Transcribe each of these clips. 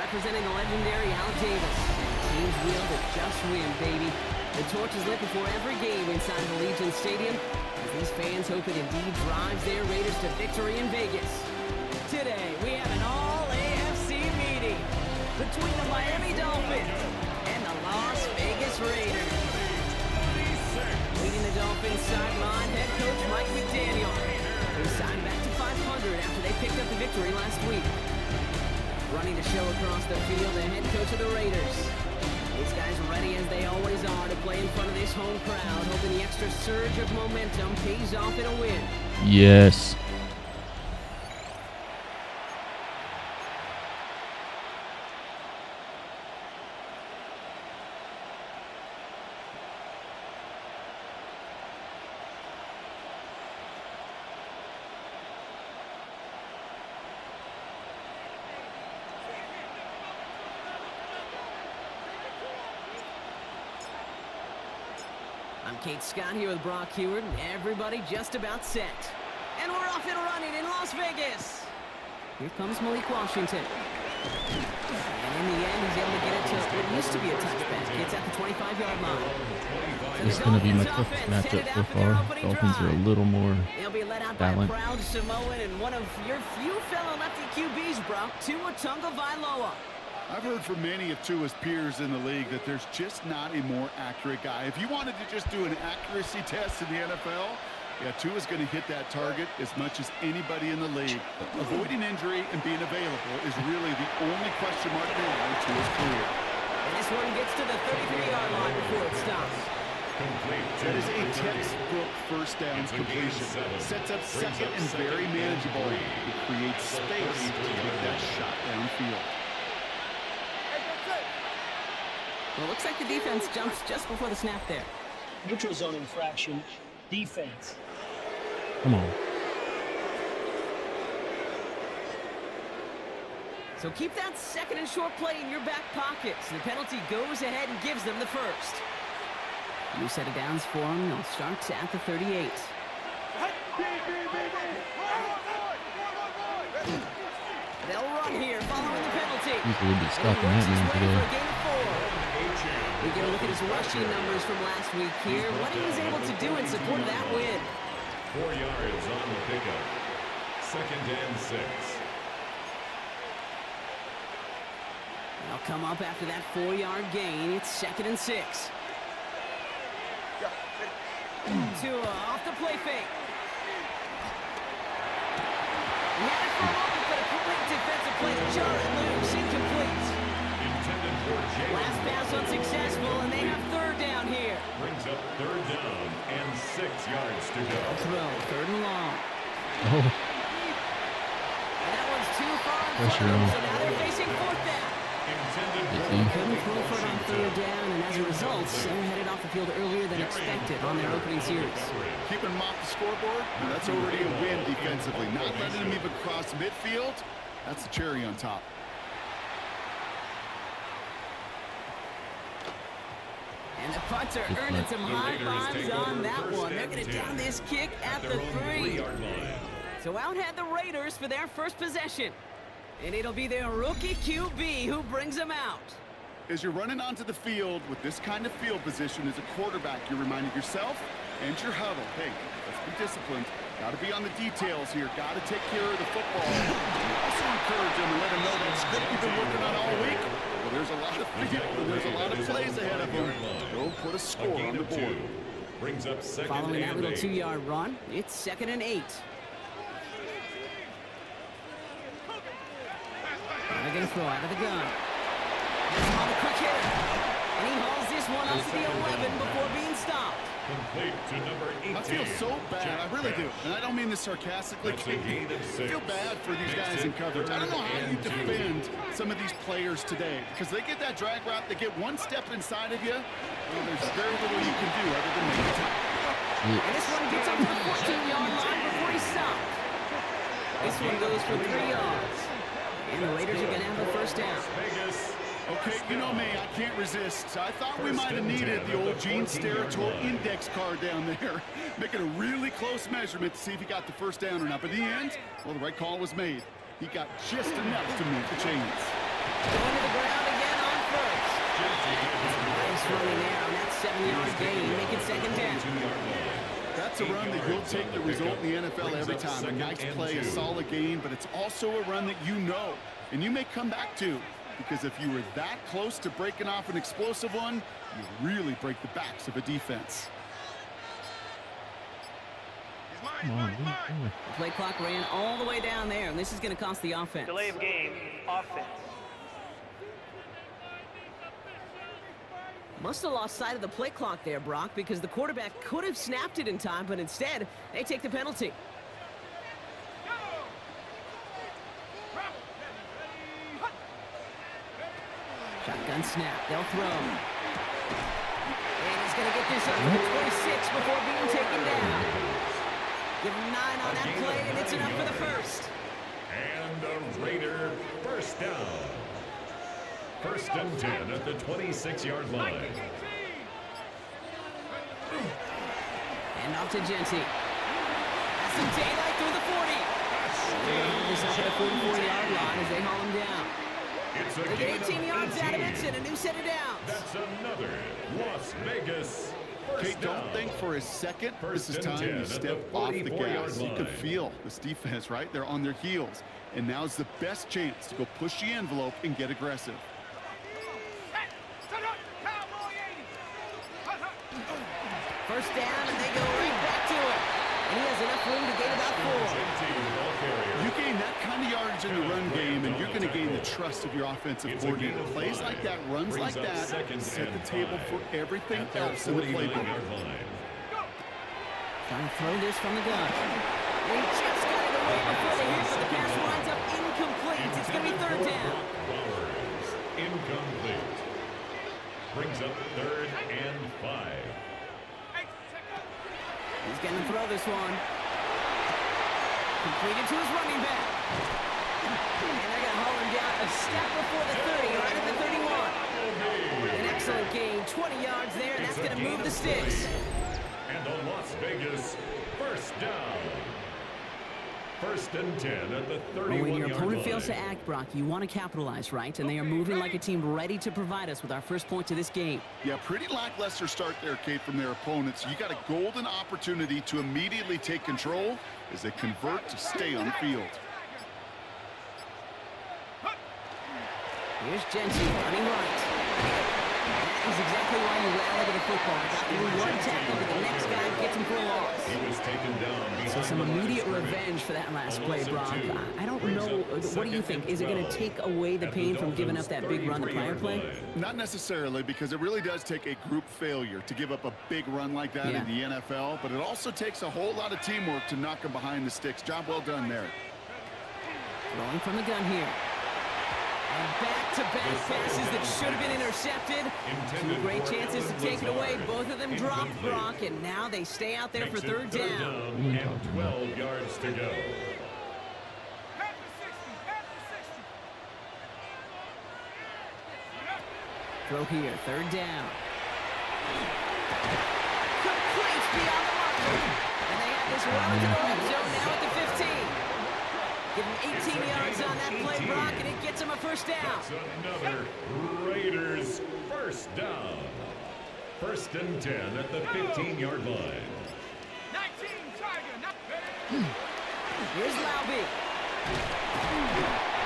representing the legendary Al Davis. And the team's will to just win, baby. The torch is lit before every game inside the Legion Stadium, as these fans hope it indeed drives their Raiders to victory in Vegas. Today, we have an all-AFC meeting between the Miami Dolphins and the Las Vegas Raiders. Leading the Dolphins sideline, head coach Mike McDaniel, who signed back to 500 after they picked up the victory last week. Running the show across the field, the head coach of the Raiders. These guys ready as they always are to play in front of this home crowd, hoping the extra surge of momentum pays off in a win. Yes. I'm Kate Scott here with Brock Heward, and everybody just about set. And we're off and running in Las Vegas. Here comes Malik Washington. And in the end, he's able to get it to what used to be a touchback. It's at the 25-yard line. This is going to be my toughest matchup so far. Dolphins are a little more They'll be led out balanced. by a proud Samoan and one of your few fellow lefty QBs, Brock, Tua Tagovailoa. I've heard from many of Tua's peers in the league that there's just not a more accurate guy. If you wanted to just do an accuracy test in the NFL, yeah, Tua's going to hit that target as much as anybody in the league. Avoiding injury and being available is really the only question mark now in Tua's career. And this one gets to the 33-yard line before it stops. That is a textbook first downs completion. Sets up second and very manageable. It creates space to take that shot downfield. Well, it looks like the defense jumps just before the snap there. Neutral zone infraction, defense. Come on. So keep that second and short play in your back pocket. So the penalty goes ahead and gives them the first. New set of downs for them. They'll start at the 38. They'll run here following the penalty. Usually would be stopping that man today. We get a look at his rushing numbers from last week here. What he was able to do in support of that win. 4 yards on the pickup. 2nd and 6. They'll come up after that 4-yard gain. It's 2nd and 6. Tua off the play fake. He had it for a moment, but a complete defensive play to jar it loose. Incomplete. Intended for Jalen. Last pass unsuccessful, and they have third down here. Brings up 3rd down and 6 yards to go. Throw, 3rd and long. Oh, And that one's too far in Pressure front of them, on. so now they're facing 4th down. Intended you for see? Couldn't throw for it on 3rd down, and as a result, they're headed off the field earlier than expected on their opening series. Keeping him off the scoreboard, well, that's already a win defensively. Not letting him even cross midfield, that's the cherry on top. And the punter earning some high fives on that one. They're going to down this kick at the 3. 3-yard line. So out had the Raiders for their first possession. And it'll be their rookie QB who brings them out. As you're running onto the field with this kind of field position as a quarterback, you're reminding yourself and your huddle, hey, let's be disciplined. Got to be on the details here. Got to take care of the football. You also encourage them and let them know that script you've been working on all week. Well, there's a lot of field and there's a lot of plays ahead of them. Go put a A score gain on the of 2. board. Brings up 2nd Following that and little 8. 2-yard run, it's 2nd and 8. They're going to throw out of the gun. Here's on the quick hitter. And he hauls this one up to the 11 before being stopped. Complete to number 18. I feel so bad. I really do. And I don't mean this sarcastically. That's a gain of 6. I feel bad for these guys in coverage. I don't know how you defend some of these players today. Because they get that drag route, they get one step inside of you. Well, there's very little you can do other than make a tackle. And this one gets up to the 14-yard line before he's stopped. This one goes for 3 yards. And the Raiders are going to have a first down. Vegas. Okay, you know me, I can't resist. I thought we might have needed the old Gene Steratore index card down there. Making a really close measurement to see if he got the first down or not. But in the end, well, the right call was made. He got just enough to move the chains. Going to the running there on that 7-yard gain. Make it second down. That's a run that you'll take the result in the NFL every time. A nice play, a solid game, but it's also a run that you know and you may come back to, because if you were that close to breaking off an explosive one, you really break the backs of a defense. Come on, what are you doing? The play clock ran all the way down there, and this is going to cost the offense. Delay of game, offense. Must have lost sight of the play clock there, Brock, because the quarterback could have snapped it in time, but instead, they take the penalty. Shotgun snap. They'll throw. And he's going to get this up to the 26 before being taken down. Give him 9 on that play, and it's enough for the first. And a Raider first down. First and 10 at the 26-yard line. And off to Genty. That's some daylight through the 40. They're going to hold this up at the 44-yard line as they haul him down. They get 18 yards out of it and a new set of downs. That's another Las Vegas Okay, first down. don't think for a second First this is and time 10 you at the step off the 44-yard gas. You could line. feel this defense, right? They're on their heels. And now's the best chance to go push the envelope and get aggressive. First down, and they go right back to it. And he has enough room to gain about 4. You gain that kind of yardage in the run game, and you're going to gain the trust of your offensive coordinator. Plays like that, runs like that, set the table for everything else in the playbook. Trying to throw this from the gun. They just got it away before they hit, but the pass winds up incomplete. It's going to be third down. Flowers, incomplete. Brings up 3rd and 5. He's going to throw this one. Completed to his running back. And they're going to haul him down a step before the 30, right at the 31. An excellent gain, 20 yards there, and that's going to move the sticks. And a Las Vegas first down. First and 10 at the 31-yard When your opponent line. fails to act, Brock, you want to capitalize, right? And they are moving like a team ready to provide us with our first points of this game. Yeah, pretty lackluster start there, Kate, from their opponents. You got a golden opportunity to immediately take control as they convert to stay on the field. Here's Genty running right. That is exactly why you rally to the football. Got through one tackle, but the next guy gets him for a loss. He was taken down So behind some the line of immediate scrimmage. revenge for that last play, Also Brock. two. I don't Brings know. up What do you second think? and Is it going to 12 take away the at pain from giving up Dolphins' that big run the prior 33-yard play? line. Not necessarily, because it really does take a group failure to give up a big run like that Yeah. in the NFL, but it also takes a whole lot of teamwork to knock them behind the sticks. Job well done there. Throwing from the gun here. And back-to-back passes that should have been intercepted. Two great chances to take it away. Both of them dropped, Brock, and now they stay out there for Makes it third down. and 12 yards to go. Throw here, third down. Complete beyond the marker. And they have this well into the red zone now at the 15. Give him 18 yards on that play, Brock, and it gets him a first down. That's another Raiders first down. First and 10 at the 15-yard line. Here's Laube.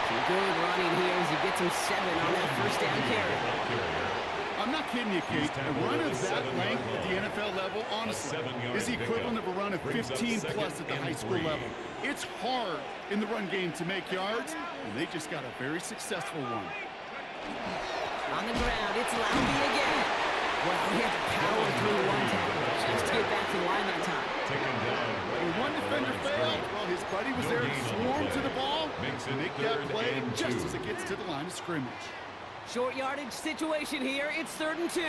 Some good running here as he gets him 7 on that first down carry. I'm not kidding you, Kate. A run of that length at the NFL level, honestly, is the equivalent of a run of 15-plus at the high school level. It's hard in the run game to make yards, and they just got a very successful one. On the ground, it's Laube again. Well, he had to power through one tackle just to get back to the line that time. Taken down. When one defender failed, well, his buddy was there to swarm to the ball and make that play just as it gets to the line of scrimmage. Short yardage situation here. It's 3rd and 2.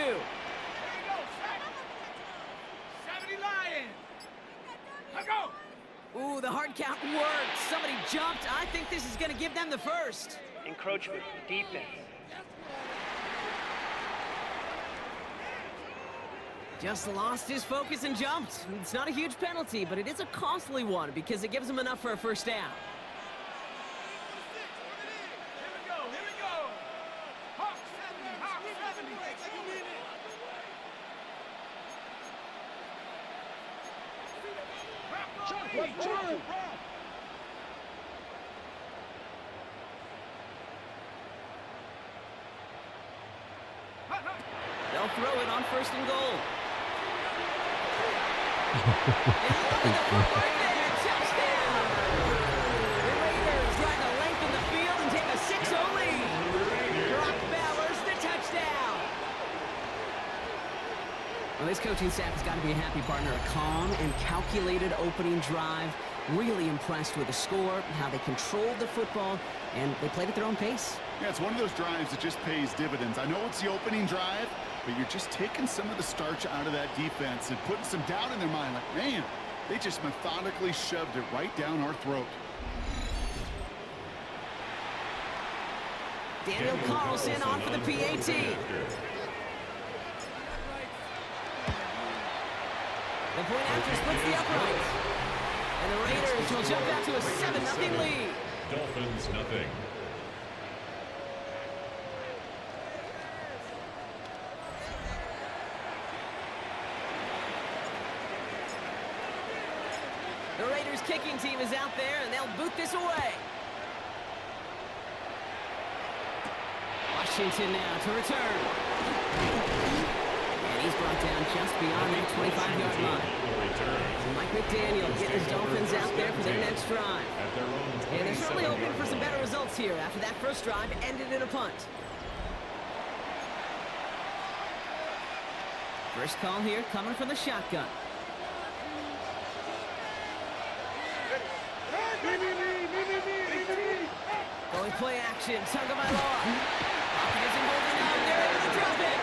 Ooh, the hard count worked. Somebody jumped. I think this is going to give them the first. Encroachment, defense. Just lost his focus and jumped. It's not a huge penalty, but it is a costly one because it gives him enough for a first down. They'll throw it on 1st and goal. Touchdown! The Raiders trying to lengthen the field and take a 6-0 lead. Brock Bowers, the touchdown. Well, this coaching staff has got to be a happy partner. A calm and calculated opening drive. Really impressed with the score, how they controlled the football, and they played at their own pace. Yeah, it's one of those drives that just pays dividends. I know it's the opening drive, but you're just taking some of the starch out of that defense and putting some doubt in their mind. Like, man, they just methodically shoved it right down our throat. Daniel Carlson on for the PAT. The point after splits the uprights. And the Raiders will jump out to a 7-0 lead. Dolphins nothing. The Raiders kicking team is out there, and they'll boot this away. Washington now to return. And he's brought down just beyond that 25-yard line. Mike McDaniel getting his Dolphins out there for their next drive. And they're certainly hoping for some better results here after that first drive ended in a punt. First call here coming from the shotgun. Going play action, Tagovailoa. Pocket isn't holding on, they're able to drop it.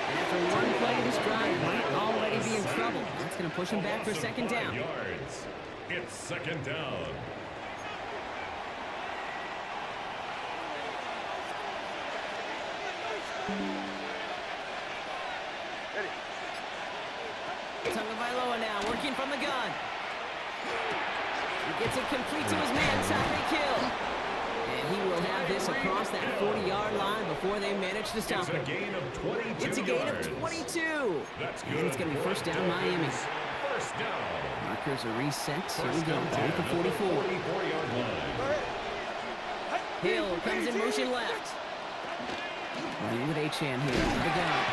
And after one play, this drive might already be in trouble. That's going to push him back for 2nd down. Yards. It's 2nd down. Tagovailoa now working from the gun. He gets it complete to his man, Tyreek Hill. And he will have this across that 40-yard line before they manage to stop him. It's a gain of 22 It's a gain yards. of 22. That's good. And it's going to be 1st down Miami. 1st down. Markers are reset. Here we First go. and 10 At the at 44. 44-yard line. Hill comes in motion left. Running with Achane here. The gun.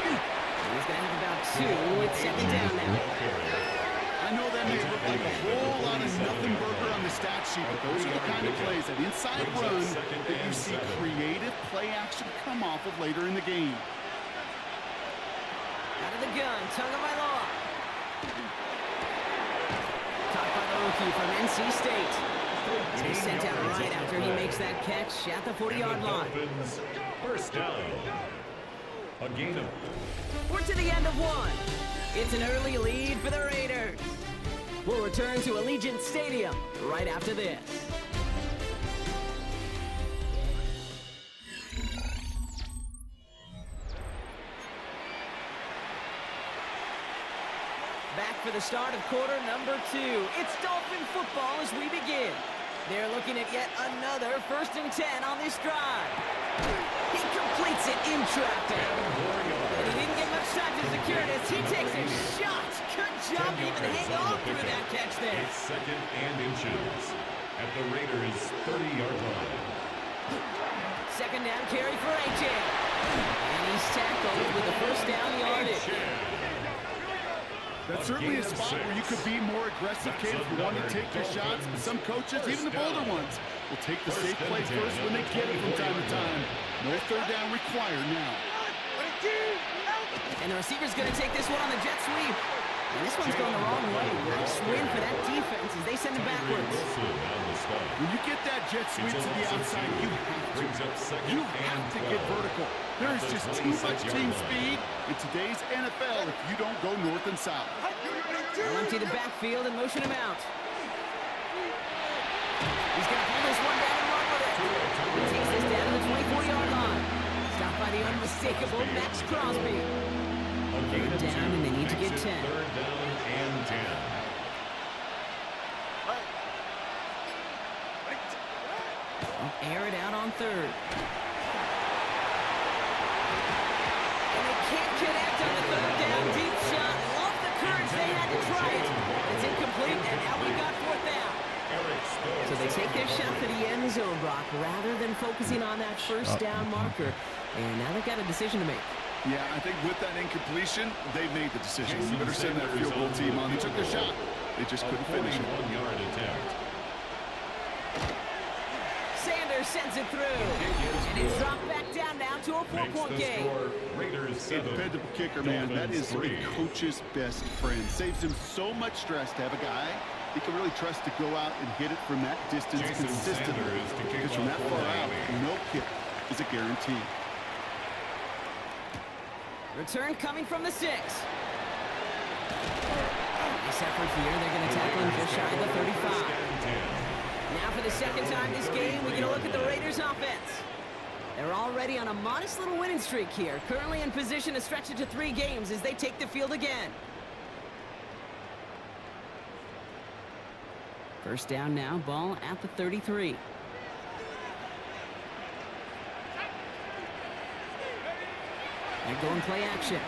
He's going to have about 2. It's 2nd down now. I know that may look like a whole lot of nothing burger on the stat sheet, but those are the kind of plays, that inside run, that you see creative play action come off of later in the game. Out of the gun, Tagovailoa. Caught by the rookie from NC State. And he's sent out right after he makes that catch at the 40-yard line. Dolphins, 1st down. A gain of... We're to the end of one. It's an early lead for the Raiders. We'll return to Allegiant Stadium right after this. Back for the start of quarter number 2. It's Dolphin football as we begin. They're looking at yet another 1st and 10 on this drive. He completes it in traffic. And he didn't get much time to secure this. He takes a shot. Good job even hang on through that catch there. It's 2nd and inches at the Raiders' 30-yard line. 2nd down carry for Achane. And he's tackled with the 1st down yardage. That's certainly a spot where you could be more aggressive, kid, if you want to take your shots. But some coaches, even the bolder ones, will take the safe play first when they get it from time to time. No 3rd down required now. And the receiver's going to take this one on the jet sweep. And this one's going the wrong way. Nice win for that defense as they send it backwards. When you get that jet sweep to the outside, you have to get vertical. There is just too much team speed in today's NFL if you don't go north and south. They'll empty the backfield and motion him out. He's going to pull this one down and run with it. He takes this down to the 24-yard line. Stopped by the unmistakable Max Crosby. 3rd down, and they need to get 10. 3rd down and 10. They'll air it out on 3rd. And they can't connect on the 3rd down. Deep shot. Off the courage they had to try it. It's incomplete, and now we've got fourth down. So they take their shot for the end zone, Brock, rather than focusing on that first down marker. And now they've got a decision to make. Yeah, I think with that incompletion, they've made the decision. You better send that field goal team on. They took their shot. They just couldn't finish it. 41-yard attempt. Sanders sends it through. And it's dropped back down now to a four-point game. Raiders A dependable kicker, man. That is a coach's best friend. Saves him so much stress to have a guy he can really trust to go out and hit it from that distance consistently. Because from that far out, no kick is a guarantee. Return coming from the 6. Nice effort here. They're going to tackle him just shy of the 35. Now for the second time this game, we get a look at the Raiders offense. They're already on a modest little winning streak here. Currently in position to stretch it to 3 games as they take the field again. First down now, ball at the 33. They go and play action.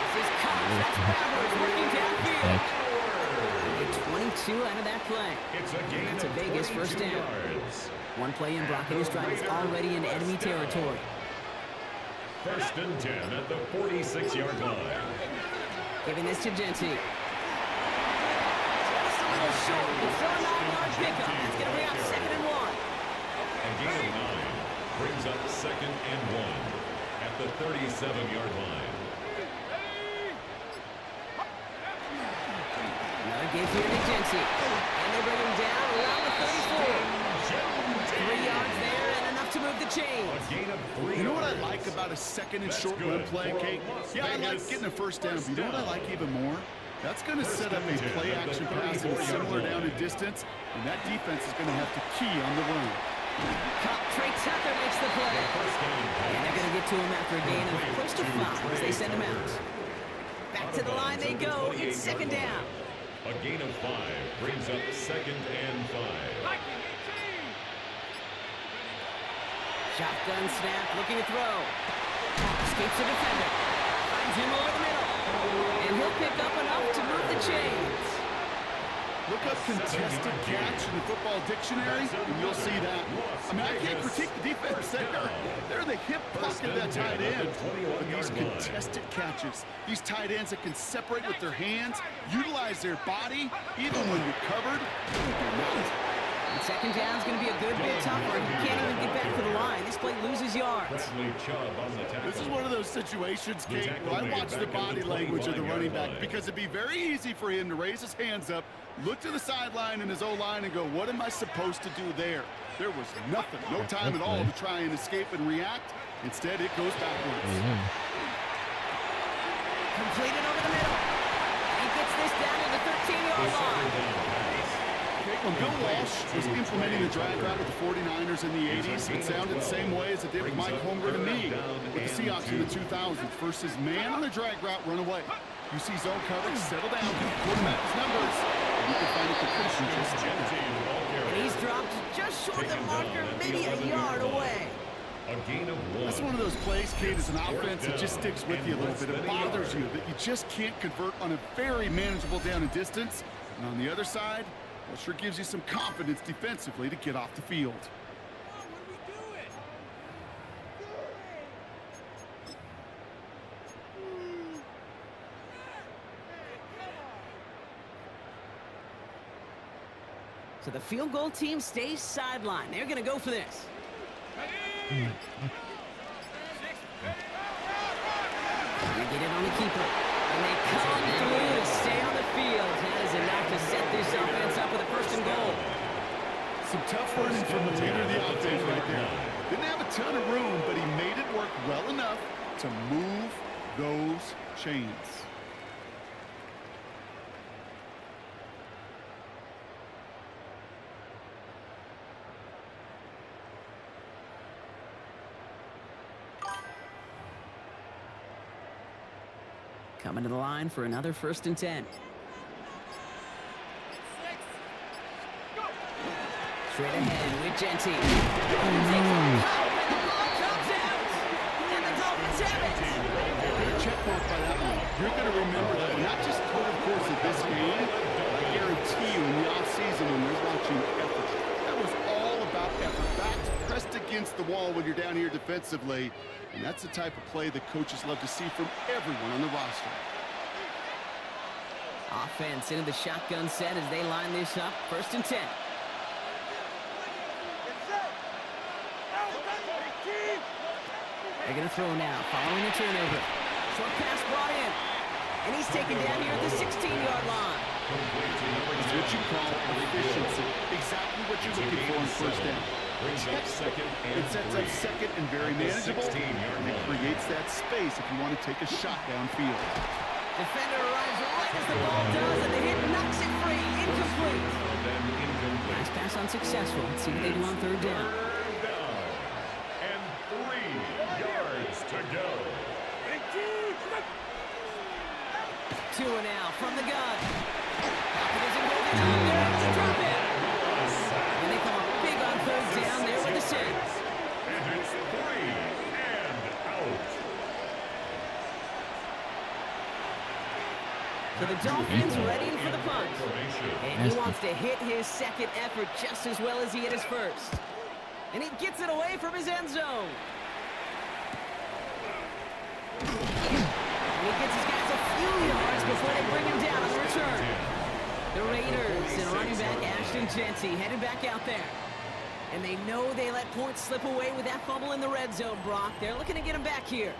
This is Cox. That's Bowers working downfield. They get 22 out of that play. That's a Vegas first down. One play in, Brock, and his drive is already in enemy territory. First and 10 at the 46-yard line. Giving this to Genty. Just a little short. It's a 9-yard pickup. That's going to bring up 2nd and 1. A gain of 9 brings up 2nd and 1 at the 37-yard line. Another give here to Genty. And they bring him down around the 34. 3 yards there and enough to move the chains. A gain of 3 You know what I yards. like about a second and short run play, Kate? Yeah, I like getting a first down, but you know what I like even more? That's going to set up a play-action pass and similar down and distance, and that defense is going to have to key on the run. Trey Tucker makes the play. And they're going to get to him after a gain of close to 5 as they send him out. Back to the line they go. It's 2nd down. A gain of 5 brings up 2nd and 5. Shotgun snap, looking to throw. Escapes the defender. Finds him over the middle. And he'll pick up enough to move the chains. Look up contested catch in the football dictionary, and you'll see that. I mean, I can't critique the defense there. They're the hip pocket of that tight end. But these contested catches, these tight ends that can separate with their hands, utilize their body, even when you're covered, they're not. And 2nd down is going to be a good bit tougher. He can't even get back to the line. This play loses yards. Bradley Chubb on the tackle. This is one of those situations, Kate, where I watch the body language of the running back because it'd be very easy for him to raise his hands up, look to the sideline in his O-line and go, what am I supposed to do there? There was nothing, no time at all to try and escape and react. Instead, it goes backwards. Completed over the middle. He gets this down to the 13-yard line. When Bill Walsh was implementing the drag route with the 49ers in the 80s, it sounded the same way as it did with Mike Holmgren and me with the Seahawks in the 2000s. Versus man on the drag route, run away. You see zone coverage, settle down, quarterback his numbers, and you can find a completion just And he's dropped just short of the marker, maybe a yard away. A gain of 1. That's one of those plays, Kate, as an offense that just sticks with you a little bit. It bothers you that you just can't convert on a very manageable down and distance. And on the other side, well, sure gives you some confidence defensively to get off the field. So the field goal team stays sidelined. They're going to go for this. They get it on the keeper. And they come through to stay on the field. That is enough to set this offense up with a 1st and goal. Some tough running from the leader of the offense right there. Didn't have a ton of room, but he made it work well enough to move those chains. Coming to the line for another 1st and 10. Straight ahead with Genty. And the ball comes out. And the Dolphins have it. check mark by that one. You're going to remember that, not just over the course of this game, but I guarantee you in the offseason when you're watching effort. That was all about effort. Backs pressed against the wall when you're down here defensively, and that's the type of play that coaches love to see from everyone on the roster. Offense into the shotgun set as they line this up. 1st and 10. They're going to throw now, following the turnover. Short pass brought in. And he's taken down here at the 16-yard line. It's what you call efficiency. Exactly what you're looking for in 1st down. It sets up 2nd and very manageable, and it creates that space if you want to take a shot downfield. Defender arrives right as the ball does, and the hit knocks it free. Incomplete. Last pass unsuccessful. Let's see what they do on 3rd down. And 3 yards to go. 2 and out from the gun. Pocket isn't moving up. They're able to drop it. And they come up big on 3rd down there with the Saints. And it's 3 and out. So the Dolphins ready for the punt. And he wants to hit his 2nd effort just as well as he hit his 1st. And he gets it away from his end zone. And he gets his guys a few yards before they bring him down on the return. The Raiders and running back Ashton Jeanty headed back out there. And they know they let points slip away with that fumble in the red zone, Brock. They're looking to get him back here.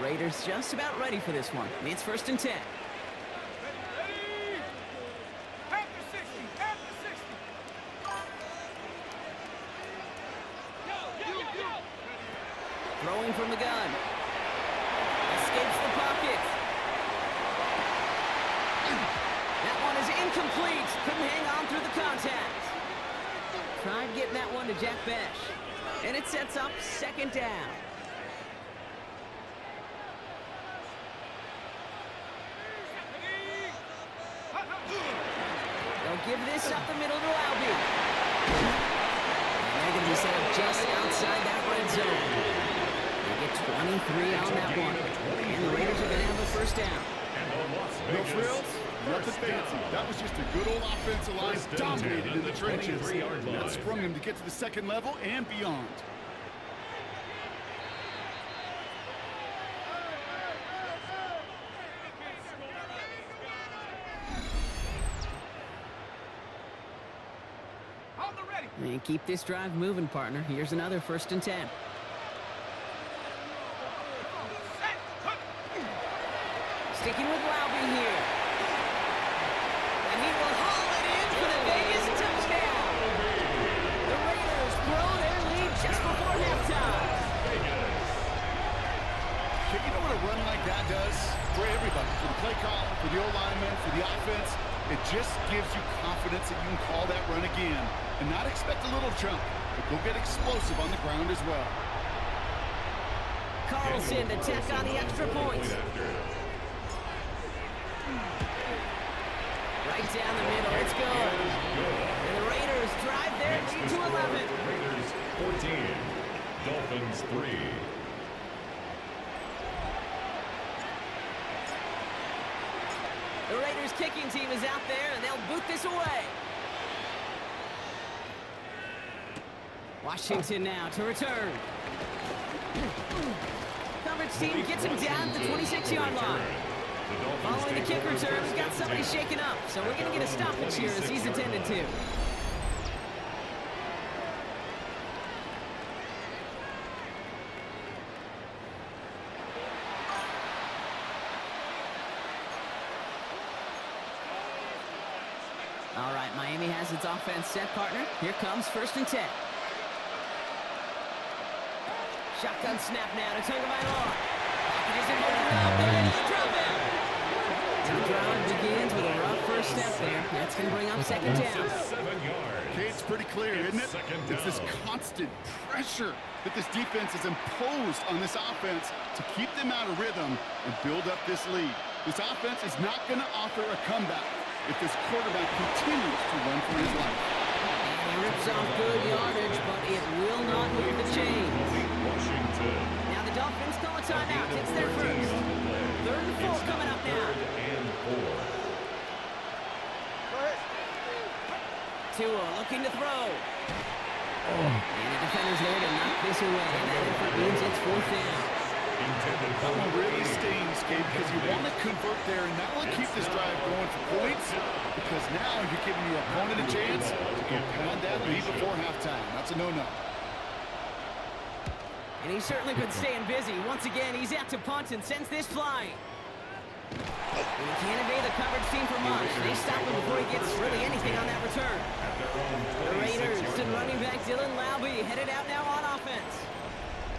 Raiders just about ready for this one. It's 1st and 10. Throwing from the gun. Escapes the pocket. That one is incomplete. Couldn't hang on through the contact. Tried getting that one to Jack Besh. And it sets up 2nd down. They'll give this up the middle to Albie. And they're going to be set up just outside that red zone. They get 23 on that one. And the Raiders are going to have a 1st down. No frills, nothing fancy. That was just a good old offensive line dominated in the trenches. And that sprung him to get to the 2nd level and beyond. And keep this drive moving, partner. Here's another 1st and 10. Sticking with Laube here. And he will haul it in for the Vegas touchdown. The Raiders blow their lead just before halftime. You know what a run like that does for everybody? For the play caller, for the O-lineman, for the offense. It just gives you confidence that you can call that run again and not expect a little jump, but go get explosive on the ground as well. Carlson to tack on the extra points. Right down the middle, it's good. And the Raiders drive their lead to 11. Raiders 14, Dolphins 3. The Raiders kicking team is out there, and they'll boot this away. Washington now to return. Coverage team gets him down at the 26-yard line. Following the kick return, we've got somebody shaken up, so we're going to get a stoppage here as he's intended to. All right, Miami has its offense set, partner. Here comes 1st and 10. Shotgun snap now to Tagovailoa. Pocket isn't moving out there. Drop it. The drive begins with a rough 1st step there. That's going to bring up 2nd down. 7 yards. Okay, it's pretty clear, isn't it? It's this constant pressure that this defense has imposed on this offense to keep them out of rhythm and build up this lead. This offense is not going to offer a comeback if this quarterback continues to run for his life. And he rips off good yardage, but it will not move the chains. Washington. Now the Dolphins call a timeout. It's their first. 3rd and 4 coming up now. 3rd and 4. Tua looking to throw. And the defender's there to knock this away. And that effort means it's 4th down. Intended That for one really stings, Gabe, because you want to convert there and not only keep this drive going for points, because now you're giving your opponent a chance to go pound that lead before halftime. That's a no-no. And he's certainly been staying busy. Once again, he's out to punt and sends this flying. And he can't evade the coverage team for much. They stop him before he gets really anything on that return. The Raiders and running back Dylan Laube headed out now on offense.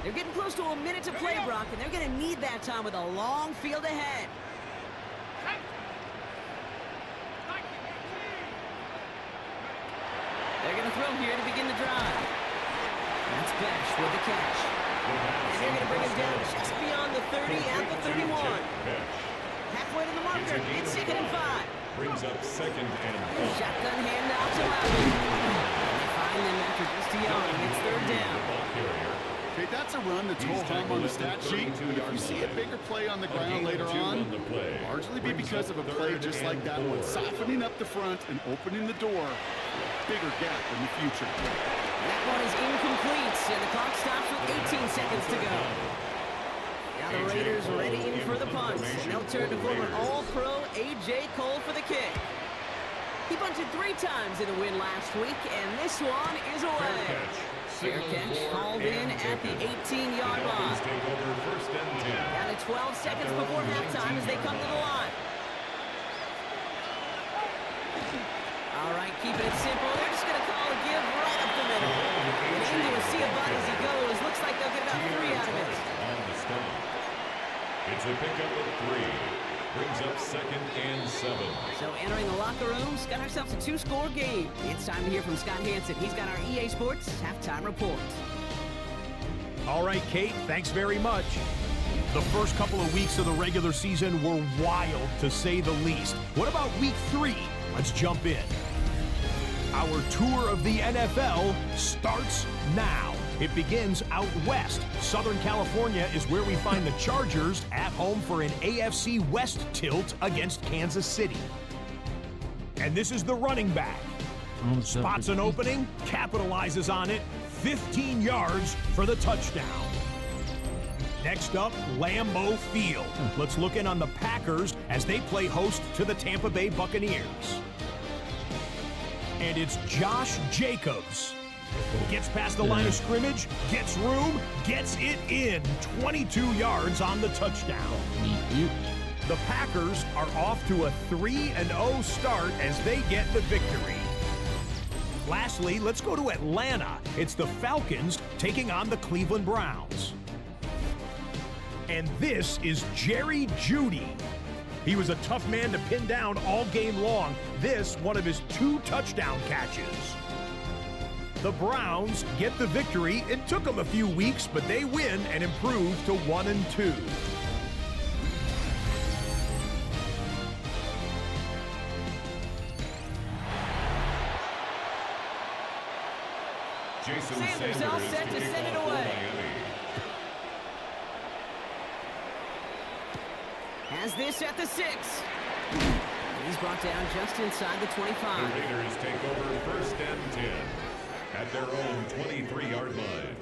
They're getting close to a minute to play, Brock, and they're going to need that time with a long field ahead. They're going to throw here to begin the drive. That's Besh with the catch. And they're going to bring him down just beyond the 30 at the 31. Halfway to the marker. It's 2nd and 5. Brings up 2nd and 4. Shotgun handoff to Laube. And they find them after just a yard. It's 3rd down. Okay, that's a run that's ho-hum on the stat sheet. But if you see a bigger play on the ground later on, largely be because of a play just like that one, softening up the front and opening the door for a bigger gap in the future. That one is incomplete, and the clock stops with 18 seconds to go. Now the Raiders ready in for the punt, and they'll turn to former All-Pro A.J. Cole for the kick. He bunted 3 times in the win last week, and this one is away. Fair catch hauled in at the 18-yard line. Take over 1st and 10. Down to 12 seconds before halftime as they come to the line. All right, keeping it simple. They're just going to call a give right up the middle. And into a sea of bud as he goes. Looks like they'll get about 3 out of it. On the stop. It's a pickup of 3. Brings up 2nd and 7. So entering the locker rooms, got ourselves a 2-score game. It's time to hear from Scott Hansen. He's got our EA Sports halftime report. All right, Kate, thanks very much. The first couple of weeks of the regular season were wild, to say the least. What about week 3? Let's jump in. Our tour of the NFL starts now. It begins out west. Southern California is where we find the Chargers at home for an AFC West tilt against Kansas City. And this is the running back. Spots an opening, capitalizes on it, 15 yards for the touchdown. Next up, Lambeau Field. Let's look in on the Packers as they play host to the Tampa Bay Buccaneers. And it's Josh Jacobs. Gets past the line of scrimmage, gets room, gets it in. 22 yards on the touchdown. The Packers are off to a 3-0 start as they get the victory. Lastly, let's go to Atlanta. It's the Falcons taking on the Cleveland Browns. And this is Jerry Jeudy. He was a tough man to pin down all game long. This, one of his 2 touchdown catches. The Browns get the victory. It took them a few weeks, but they win and improve to 1-2. Jason Sanders all set to send it away. Has this at the 6. He's brought down just inside the 25. The Raiders take over 1st and 10 at their own 23-yard line.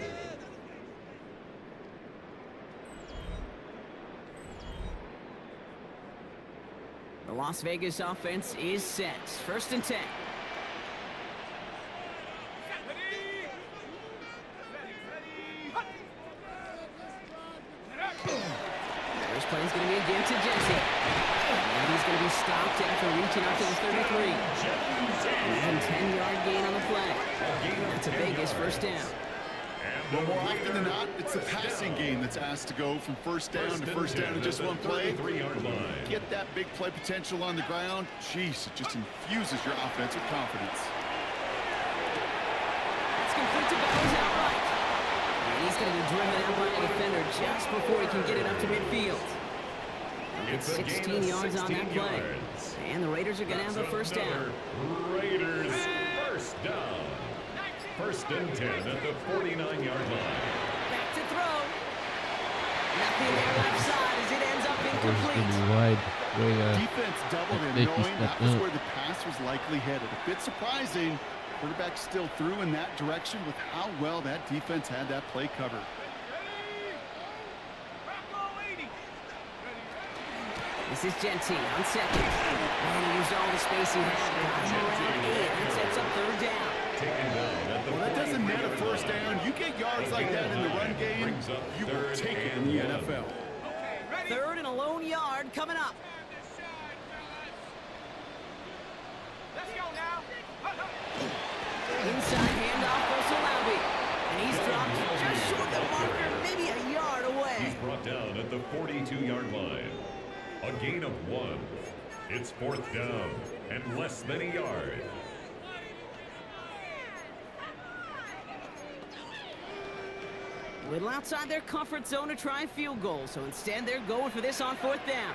The Las Vegas offense is set. 1st and 10. First play is going to be again to Jesse. And he's going to be stopped after reaching up to the 33. Even 10-yard gain on the play. That's a Vegas 1st down. Well, more often than not, it's the passing game that's asked to go from 1st down to 1st down in just one play. Get that big play potential on the ground. Jeez, it just infuses your offense with confidence. It's complete to Bowers outright. And he's going to be driven out by a defender just before he can get it up to midfield. It's It's a gain 16 of yards on that 16 play. yards. And the Raiders are going to have a first down. Another Raiders first down. First and 10 at the 49-yard line. Back to throw. Nothing there left side as it ends up That was incomplete. really wide. Way, Defense doubled in, safety knowing that stepped was up. where the pass was likely headed. A bit surprising. Quarterback still threw in that direction with how well that defense had that play covered. This is Gentile on second. And he used all the space he had. Got him around 8. That sets up third down. Taken down at the Well, that doesn't net a 49-yard first line. down. You get yards like that in the run game, Brings up you will third take it in and the one. NFL. Third and a lone yard coming up. Inside handoff goes to Laube. And he's dropped just short of the marker, maybe a yard He's away. brought down at the 42-yard line. A gain of 1. It's fourth down and less than a yard. A little outside their comfort zone to try a field goal, so instead they're going for this on fourth down.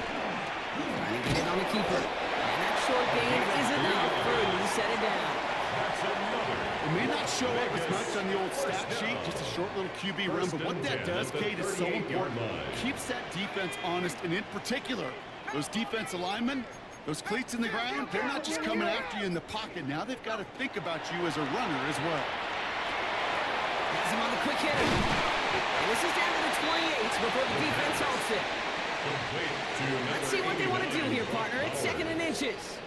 Trying to get it on the keeper. And that short gain is enough for him to set it down. That's another. It may not show up as much on the old stat sheet, just a short little QB run, but what that does, Kate, is so important. Keeps that defense honest, and in particular, those defensive linemen, those cleats in the ground, they're not just coming after you in the pocket. Now they've got to think about you as a runner as well. Has him on the quick hitter. And this is down to the 28 before the defense halts it. Let's see what they want to do here, partner. It's second and inches.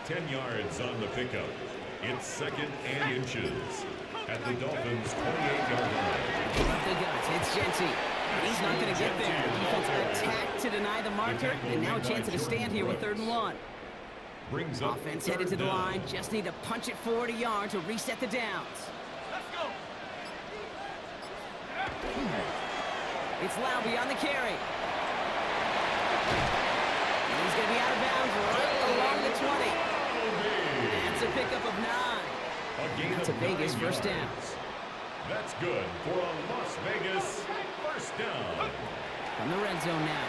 10 yards on the pickup. It's second and inches at the Dolphins' 28-yard line. Up they got. It's Gentile. He's not going to get there. The defense attacked to deny the marker, and now a chance at a stand here with 3rd and 1. Brings up Offense headed to third the down. line. Just need to punch it forward a yard to reset the downs. It's Laube on the carry. And he's going to be out of bounds right along the 20. That's a pickup of 9. That's a Vegas first down. That's good for a Las Vegas first down. From the red zone now.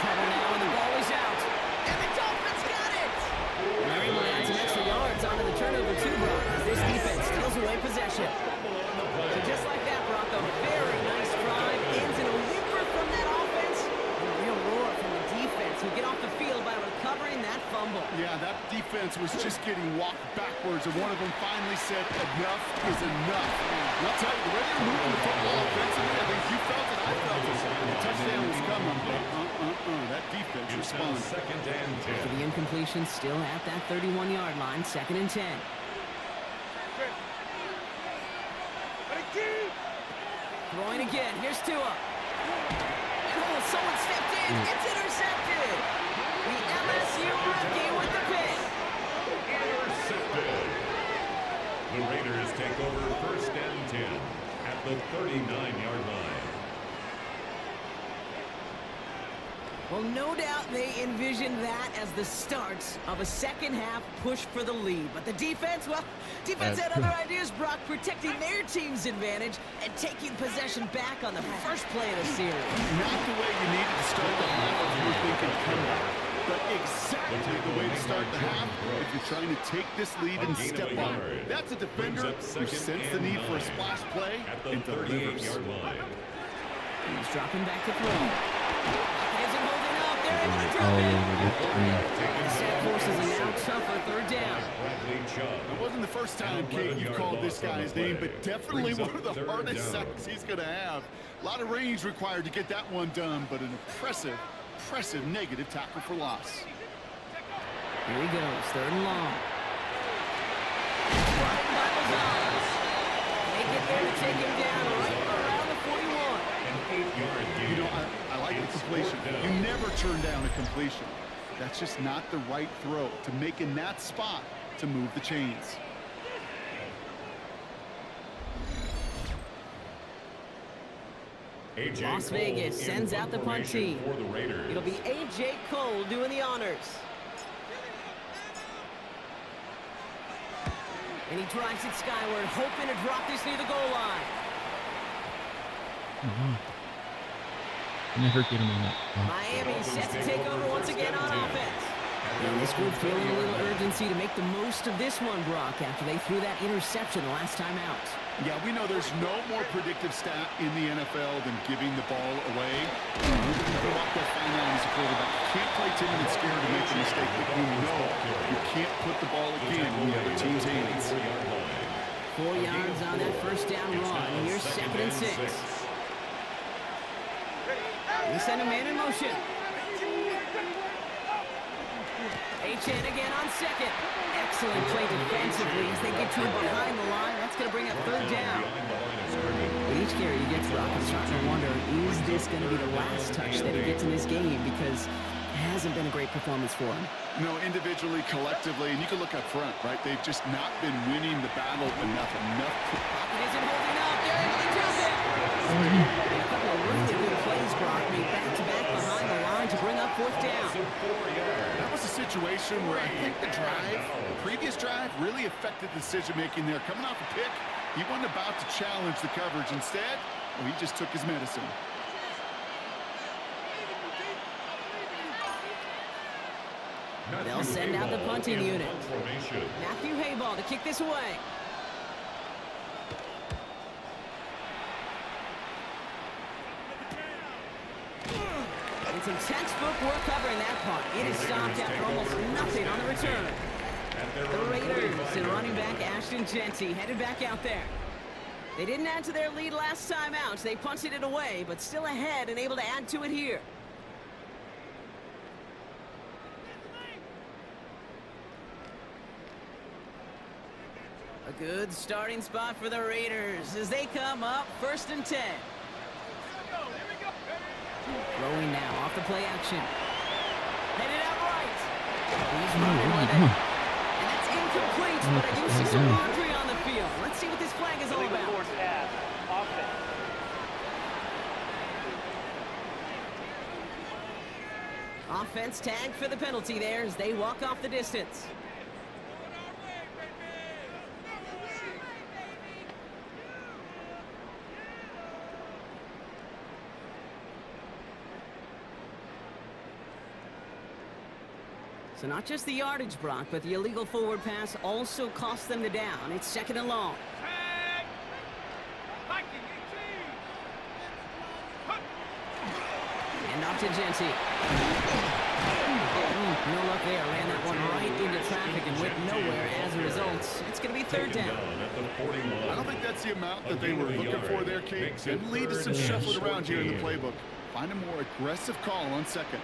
Trouble now, and the ball is out. And the Dolphins got it! And they're able to add some extra yards onto the turnover too, Brock, as this defense steals away possession. So just like that, Brock, a very nice drive ends in a whimper from that offense and a real roar from the defense who get off the field by recovering that fumble. Yeah, that defense was just getting walked backwards, and one of them finally said, enough is enough. And I'll tell you, the way they're moving the football offensively, I think you felt it, I felt it. The touchdown was coming, but that defense It's now responded. second and For 10. the incompletion, still at that 31-yard line, second and 10. Throwing again. Here's Tua. And oh, someone stepped in. It's intercepted. The LSU rookie with the pick. Intercepted. The Raiders take over first and 10 at the 39-yard line. Well, no doubt they envisioned that as the start of a second-half push for the lead. But the defense, well, defense had other ideas, Brock, protecting their team's advantage and taking possession back on the first play of the series. Not the way you needed to start the half if you were thinking comeback, but exactly the way to start the half if you're trying to take this lead and step on it. That's a defender who sensed the need for a splash play At the and delivers. 38-yard line. He's dropping back to throw. Isn't holding up. They're able to drop all it. over the screen. The set forces a now tougher third down. Bradley Chubb. It wasn't the first time, Kate, you've called this guy's name, but definitely one of the hardest sacks he's going to have. A lot of range required to get that one done, but an impressive negative tackle for loss. Here he goes, 3rd and long. Running by Gonzalez. They get there to take him down right around the 41. An 8-yard gain. You know, I like the completion. You never turn down a completion. That's just not the right throw to make in that spot to move the chains. A.J. Las Cole Vegas in sends out the punt formation team. for the Raiders. It'll be A.J. Cole doing the honors. And he drives it skyward, hoping to drop this near the goal line. Never get him on that. Miami set to take over once again on offense. And this group feeling a little urgency to make the most of this one, Brock, after they threw that interception the last time out. Yeah, we know there's no more predictive stat in the NFL than giving the ball away. You're going to go out there fine line as a quarterback. You can't play timid and scared to make a mistake, but you know you can't put the ball again in the other team's hands. 4 yards on that first down run. Here's 2nd and 6. They send a man in motion. H.N. again on 2nd. Excellent play defensively as they get to him behind the line. That's going to bring up 3rd down. With each carry he gets, Brock, I'm starting to wonder, is this going to be the last touch that he gets in this game? Because it hasn't been a great performance for him. No, individually, collectively, and you can look up front, right? They've just not been winning the battle enough. Pocket isn't holding up. They're able to jump it. A couple of really good plays, Brock, made back-to-back behind the line to bring up 4th down. That was a situation where I think the previous drive, really affected decision-making there. Coming off a pick, he wasn't about to challenge the coverage. Instead, well, he just took his medicine. They'll send out the punting unit. Matthew Hayball to kick this away. And some textbook work covering that punt. It is stopped after almost nothing on the return. The Raiders and running back Ashton Jeanty headed back out there. They didn't add to their lead last time out. They punted it away, but still ahead and able to add to it here. A good starting spot for the Raiders as they come up 1st and 10. Throwing now off the play action. Headed out right. He's running with it. And that's incomplete, but I do see some laundry on the field. Let's see what this flag is all about. Forward pass. Offense. Offense tagged for the penalty there as they walk off the distance. So not just the yardage, Brock, but the illegal forward pass also cost them the down. It's 2nd and long. And off to Jeanty. No luck there. Ran that one right into traffic and went nowhere as a result. It's going to be 3rd down. I don't think that's the amount that they were looking for there, Kate. Didn't lead to some shuffling around here in the playbook. Find a more aggressive call on 2nd.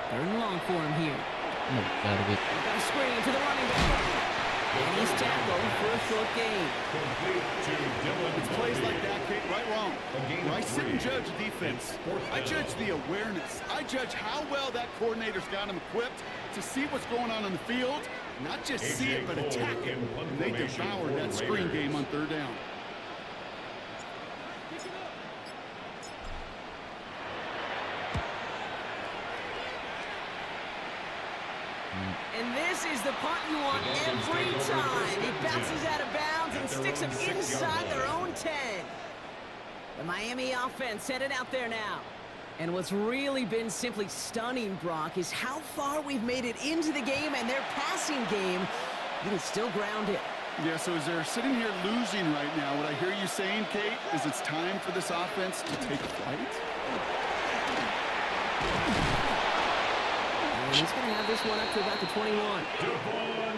3rd and long for him here. Got a screen to the running back. And he's tackled for a short gain. It's plays like that, Kate, right wrong. When I sit and judge defense, I judge the awareness. I judge how well that coordinator's got him equipped to see what's going on the field. Not just see it, but attack it. And they devoured that screen game on 3rd down. And this is the punt you want every time. It bounces out of bounds and sticks them inside their own 10. The Miami offense headed out there now. And what's really been simply stunning, Brock, is how far we've made it into the game, and their passing game, it is still grounded. Yeah, so as they're sitting here losing right now, what I hear you saying, Kate, is it's time for this offense to take flight? And he's going to have this one up to about the 21.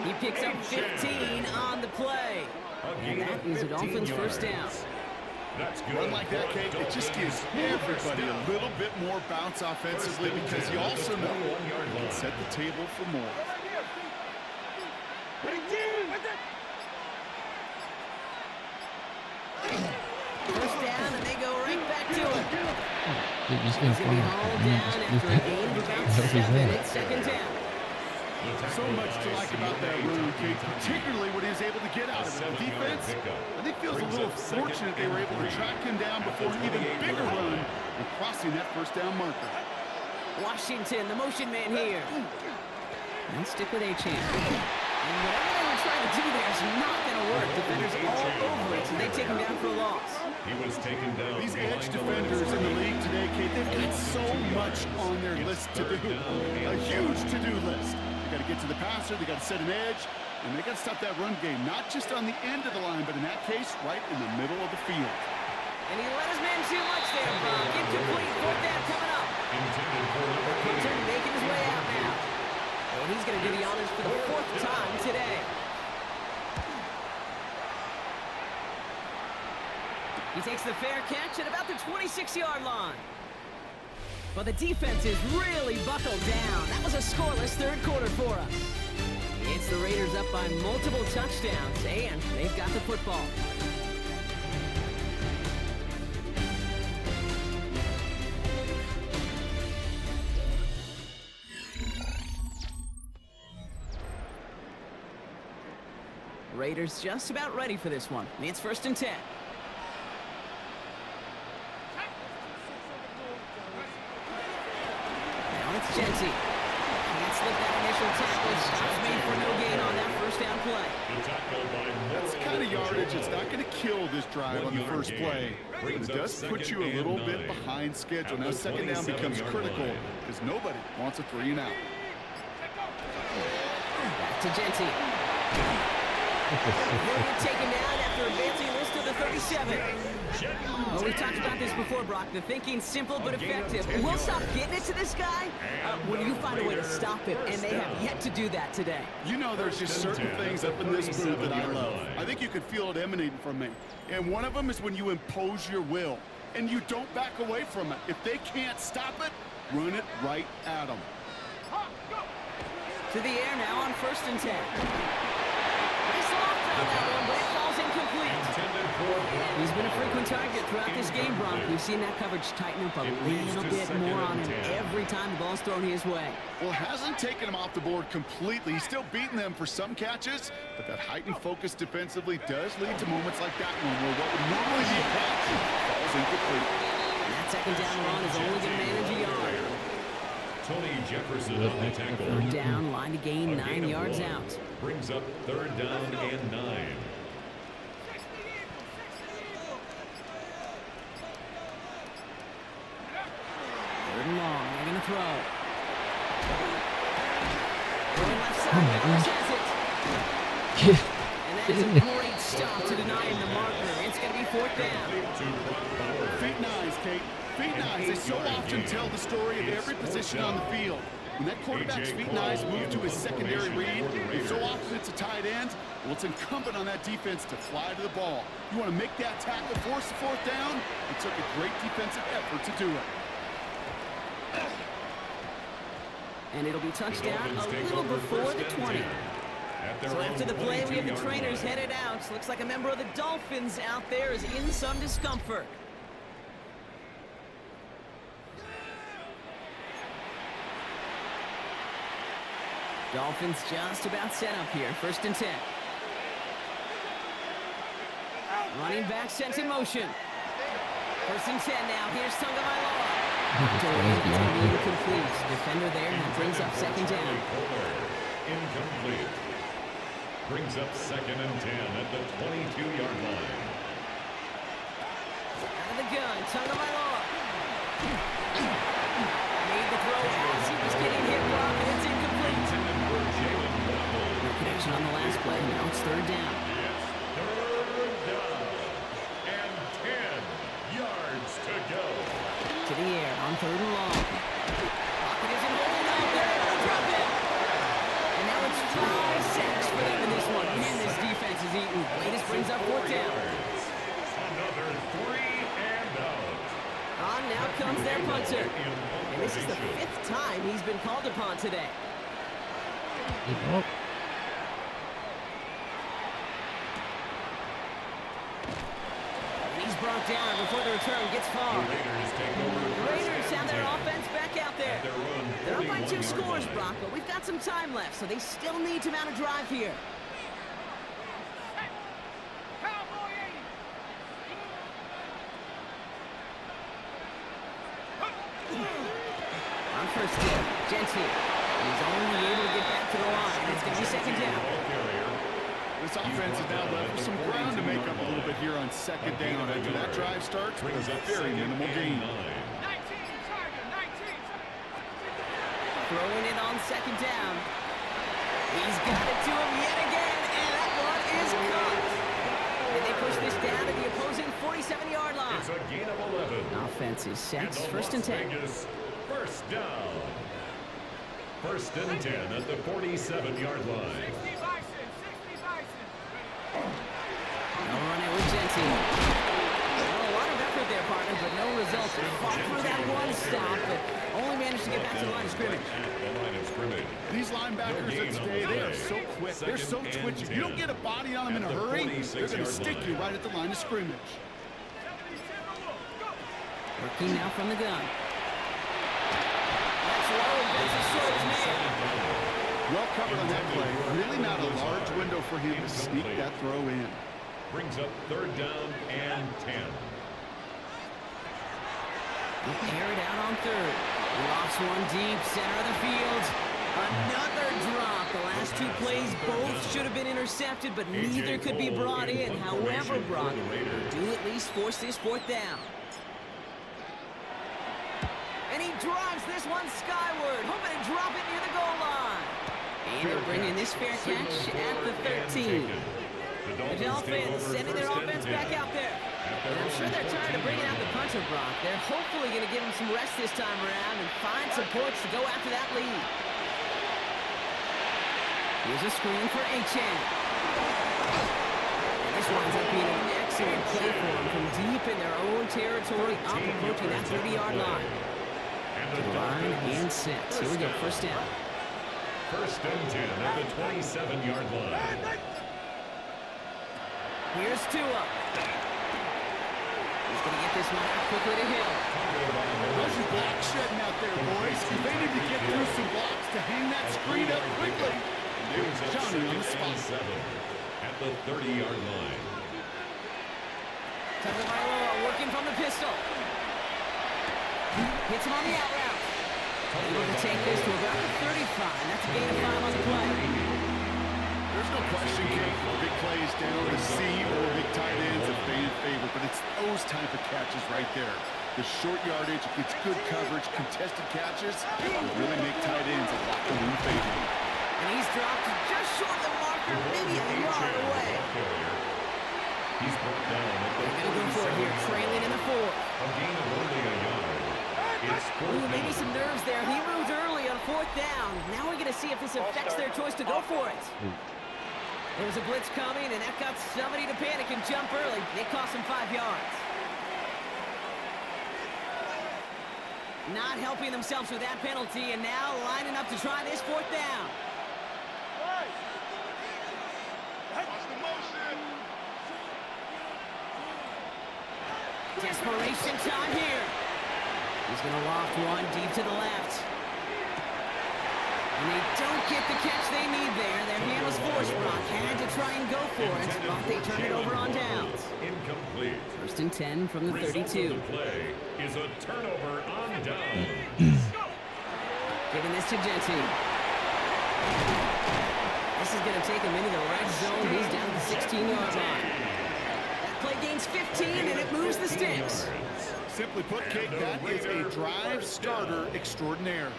He picks up 15 on the play. And that is a Dolphins' 1st down. Run like that, Kate, it just gives everybody a little bit more bounce offensively because you also know you can set the table for more. First down, and they go right back to it. He's going to be hauled down after a gain of about 7. It's 2nd down. So much to like about that run, Kate, particularly what he was able to get out of it. The defense, I think, feels a little fortunate they were able to track him down before an even bigger run and crossing that 1st down marker. Washington, the motion man here. And stick with Achane. And whatever they were trying to do there is not going to work. defenders all over it, so they take him down for a loss. He was taken down. These behind edge the defenders line. in the league today, Kate, they've got so much on their list to do. A huge to-do list. They got to get to the passer, they got to set an edge, and they got to stop that run game, not just on the end of the line, but in that case, right in the middle of the field. And he let his man too much there, Brock. Incomplete. Fourth down coming up. Intended for number Punter 8. making his way out now. And he's going to do the honors for the fourth time today. He takes the fair catch at about the 26-yard line. But the defense is really buckled down. That was a scoreless third quarter for us. It's the Raiders up by multiple touchdowns, and they've got the football. Raiders just about ready for this one. It's 1st and 10. Now it's Genty. Can't slip that initial tackle. Stops made for no gain on that first down play. The tackle by That's the kind of yardage. It's not going to kill this drive on the first play, but it does put you a little bit behind schedule. Now second down becomes critical because nobody wants a 3 and out. Back to Genty. He'll get taken down after advancing this to the 37. Well, we've talked about this before, Brock. The thinking's simple but effective. We'll stop getting it to this guy when you find a way to stop him, and they have yet to do that today. You know, there's just certain things up in this booth that I love. I think you could feel it emanating from me. And one of them is when you impose your will, and you don't back away from it. If they can't stop it, run it right at them. To the air now on 1st and 10. Nice loft on that one, but it falls incomplete. He's been a frequent target throughout this game, Brock. We've seen that coverage tighten up a little bit more on him every time the ball's thrown his way. Well, it hasn't taken him off the board completely. He's still beating them for some catches, but that heightened focus defensively does lead to moments like that one where what would normally be a catch falls incomplete. And that second down run is only going to manage a yard. Tony Jefferson on the tackle. Third down, line to gain, 9 yards one. out. Brings up 3rd down and 9. Third and long, they're going to throw. Going left side, Evans has it. And that's a great stop to deny him the marker. It's going to be 4th down. Feet nice, Kate. Feet nice. They so often tell the story of every position on the field. When that quarterback's feet nice move to his secondary read, and so often it's a tight end, well, it's incumbent on that defense to fly to the ball. You want to make that tackle, force the 4th down. It took a great defensive effort to do it. And it'll be touchdown a little before the 20. So after the play, we have the trainers headed out. Looks like a member of the Dolphins out there is in some discomfort. Dolphins just about set up here. 1st and 10. Running back sent in motion. 1st and 10 now. Here's Tagovailoa. Incomplete. Defender there, and that brings up 2nd down. Incomplete. Brings up 2nd and 10 at the 22-yard line. Out of the gun, Tagovailoa. Made the throw as he was getting hit, Brock, and it's incomplete. No connection on the last play. Now it's 3rd down. Yes, 3rd down. And 10 yards to go. To the air on 3rd and long. Pocket isn't holding up. They're able to drop it. And now it's 5 sacks for them in this one. Man, this defense is eating. Latest brings up 4th down. Another 3 and out. On now comes their punter. And this is the 5th time he's been called upon today. Oh, And he's brought down before the return gets far. The Raiders have their offense back out there. They're up by 2 scores, Brock, but we've got some time left, so they still need to mount a drive here. On 1st down, Genty. He's only able to get back to the line. It's going to be 2nd down. This offense is now left with some ground to make up a little bit here on second down. After that drive starts with a very minimal gain. Throwing it on second down. He's got it to him yet again, and that one is caught. And they push this down to the opposing 47-yard line. It's a gain of 11. Offense is set. And the First and 10. Las Vegas first down. First and 10 at the 47-yard line. They'll run it with Jensen. Well, a lot of effort there, partner, but no results. They fought through that one stop, but only managed to get back to the line of scrimmage. These linebackers of today, they are so quick. They're so twitchy. You don't get a body on them in a hurry, they're going to stick you right at the line of scrimmage. Working now from the gun. That's low. That's as short as man. Well covered on that play. Really not a large window for him to sneak that throw in. Brings up third down and 10. They air it out on third. Lofts one deep, center of the field. Another drop. The last two plays both should have been intercepted, but neither could be brought in. However, Brock, do at least force this fourth down. And he drives this one skyward, hoping to drop it near the goal line. And they're bringing this fair catch at the 13. The Dolphins sending their offense back out there. And I'm sure they're tired of bringing out the puncher, Brock. They're hopefully going to give him some rest this time around and find some points to go after that lead. Here's a screen for Achane. This winds up being an excellent play for them from deep in their own territory, up approaching that 30-yard line. To the line and set. Here we go, first down. First and 10 at the 27-yard line. Here's Tua. He's going to get this one out quickly to Hill. How's your block shedding out there, boys? They need to get through some blocks to hang that screen up quickly. There's Johnny on the spot. At the 30-yard line. Tagovailoa working from the pistol. Hits him on the out route. Able to take this to about the 35. That's a gain of 5 on the play. There's no question, Kate. Big plays down the seam or big tight ends have been in favor, but it's those type of catches right there. The short yardage, it's good coverage, contested catches really make tight ends a lot more in favor. And he's dropped just short of the marker, maybe a yard away. He's brought down at the They're going to go for it here, trailing in the 4. A gain of only a yard. It's Ooh, maybe some nerves there. He moved early on fourth down. Now we're going to see if this affects their choice to go for it. There was a blitz coming, and that got somebody to panic and jump early. They cost him 5 yards. Not helping themselves with that penalty, and now lining up to try this fourth down. Desperation time here. He's going to loft one deep to the left. And they don't get the catch they need there. Their hand was forced. Brock had to try and go for it, but they turn it over on downs. incomplete. First and 10 from the Result of 32. the play is a turnover on down. Giving this to Jensen. This is going to take him into the red zone. He's down to the 16-yard line. That play gains 15, and it moves the sticks. Simply put, Kate, that is a drive starter extraordinaire.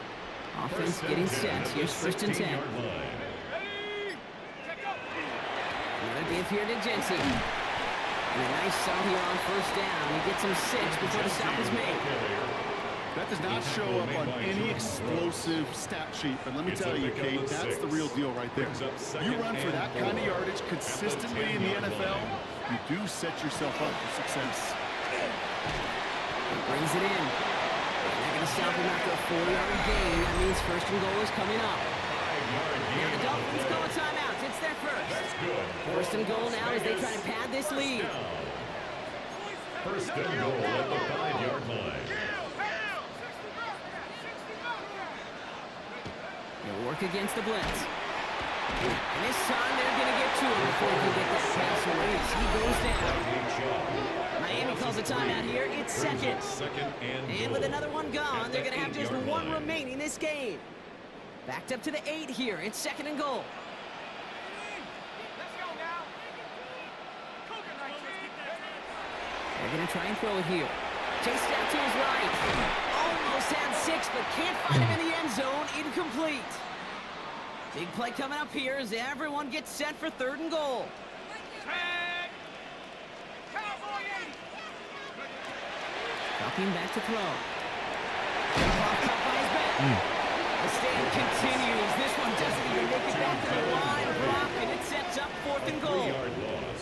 Offense getting set. Here's first and 10. Another give here to Jensen. And a nice stop here on first down. He gets him 6 before the stop is made. That does not show up on any explosive stat sheet, but let me tell you, Kate, that's the real deal right there. You run for that kind of yardage consistently in the NFL, you do set yourself up for success. Brings it in. They're going to stop him after a 4-yard gain. That means first and goal is coming up. Now the Dolphins go a timeout. It's their first. First and goal now as they try to pad this lead. First and goal at the 5-yard line. They'll work against the blitz. And this time they're going to get to him before he can get that pass away as he goes down. Miami calls a timeout here. It's second. And with another one gone, they're going to have just one remaining this game. Backed up to the 8 here. It's second and goal. They're going to try and throw it here. Chased out to his right. Almost had 6, but can't find him in the end zone. Incomplete. Big play coming up here as everyone gets set for 3rd and goal. Dropping back to throw. Caught by his back. The stand continues. This one doesn't even make it back to the line. Block, and it sets up 4th and goal. 3-yard loss.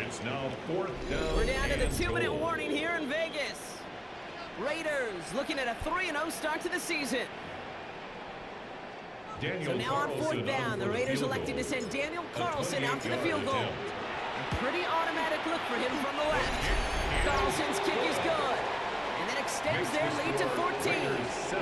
It's now 4th down. We're down to the and 2-minute goal. warning here in Vegas. Raiders looking at a 3-0 start to the season. Daniel So now on Carlson 4th down, the for Raiders field elected goal. to send Daniel A Carlson out to the 28-yard field goal. attempt. A pretty automatic look for him from the left. Carlson's kick is good. And that extends their lead to 14. Raiders 17.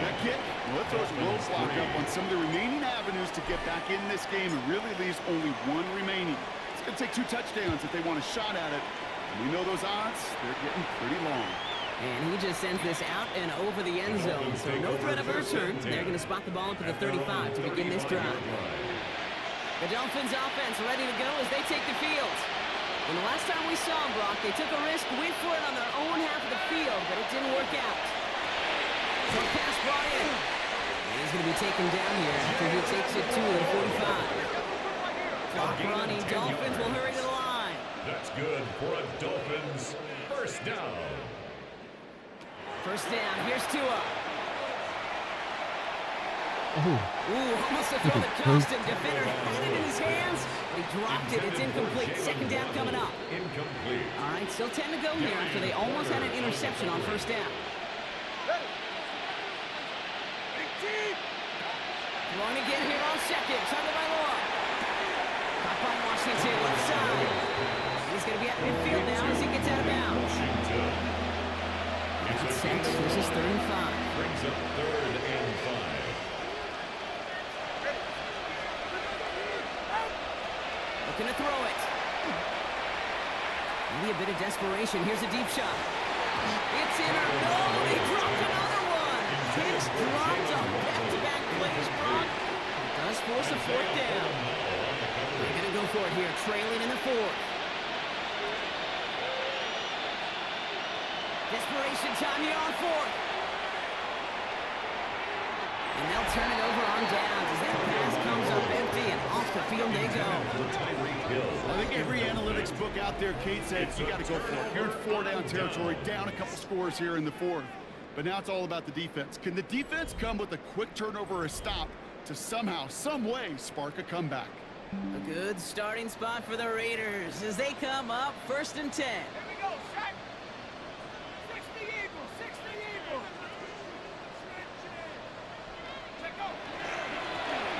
That kick, well, that throws a roadblock up on some of the remaining avenues to get back in this game and really leaves only 1 remaining. It's going to take 2 touchdowns if they want a shot at it. And we know those odds, they're getting pretty long. And he just sends this out and over the end zone. So no threat of a return. They're going to spot the ball up at the 35 to begin this drive. The Dolphins offense ready to go as they take the field. And the last time we saw them, Brock, they took a risk, went for it on their own half of the field, but it didn't work out. So pass brought in. And he's going to be taken down here after he takes it to the 45. Clock running. Dolphins will hurry to the line. That's good for a Dolphins first down. First down. Here's Tua. Oh, Ooh, almost a throw that cost him. Defender had it in his hands, but he dropped it. It's incomplete. Second down coming up. Incomplete. All right, still 10 to go here after they almost had an interception on first down. Throwing again here on second. Targeted by Laura. Caught by Washington, left side. He's going to be at midfield now as he gets out of bounds. Washington. That's 6. This is 3rd and 5. Brings up 3rd and 5. Looking to throw it. Maybe a bit of desperation. Here's a deep shot. It's in or no, they dropped another one. Hicks dropped on back-to-back plays, Brock. Does force a 4th down. They're going to go for it here, trailing in the 4th. Desperation time here on 4th. And they'll turn it over on downs as that pass comes up empty and off the field they go. I think every analytics book out there, Kate, said you got to go for it. You're in 4-down territory, down a couple scores here in the 4th. But now it's all about the defense. Can the defense come with a quick turnover or a stop to somehow, some way, spark a comeback? A good starting spot for the Raiders as they come up 1st and 10.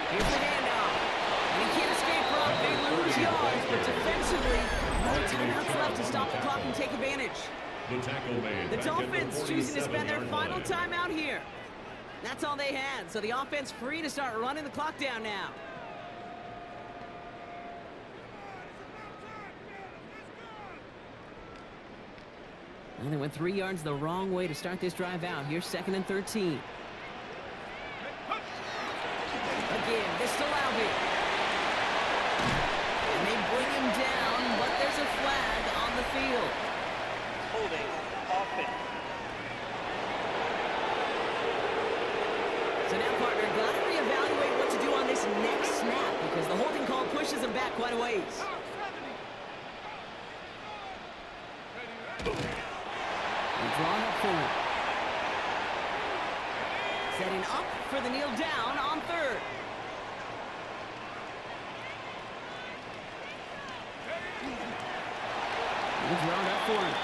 Here's the handoff. And he can't escape, Brock. They lose yards, but defensively, no timeouts left to stop the clock and take advantage. The tackle made. The back at Dolphins choosing to spend their 47-yard final line. timeout here. That's all they had, so the offense free to start running the clock down now. And they went 3 yards the wrong way to start this drive out. Here's 2nd and 13. Again, this to Laube. And they bring him down, but there's a flag on the field. Holding offense. So now, partner, got to reevaluate what to do on this next snap because the holding call pushes him back quite a ways. And drawn up forward. Setting up for the kneel down on 3rd. And drawn up forward.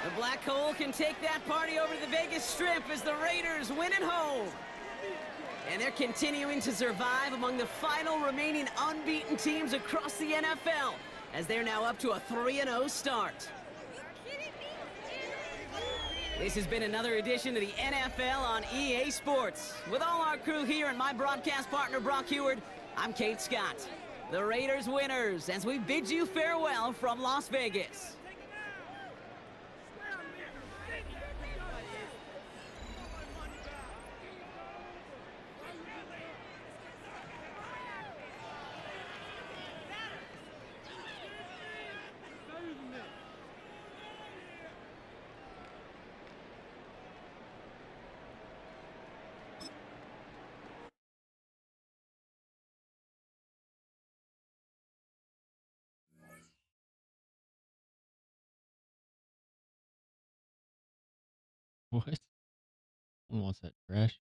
The Black Hole can take that party over to the Vegas Strip as the Raiders win at home. And they're continuing to survive among the final remaining unbeaten teams across the NFL as they're now up to a 3-0 start. This has been another edition of the NFL on EA Sports. With all our crew here and my broadcast partner, Brock Heward, I'm Kate Scott. The Raiders winners as we bid you farewell from Las Vegas. What? Who wants that trash?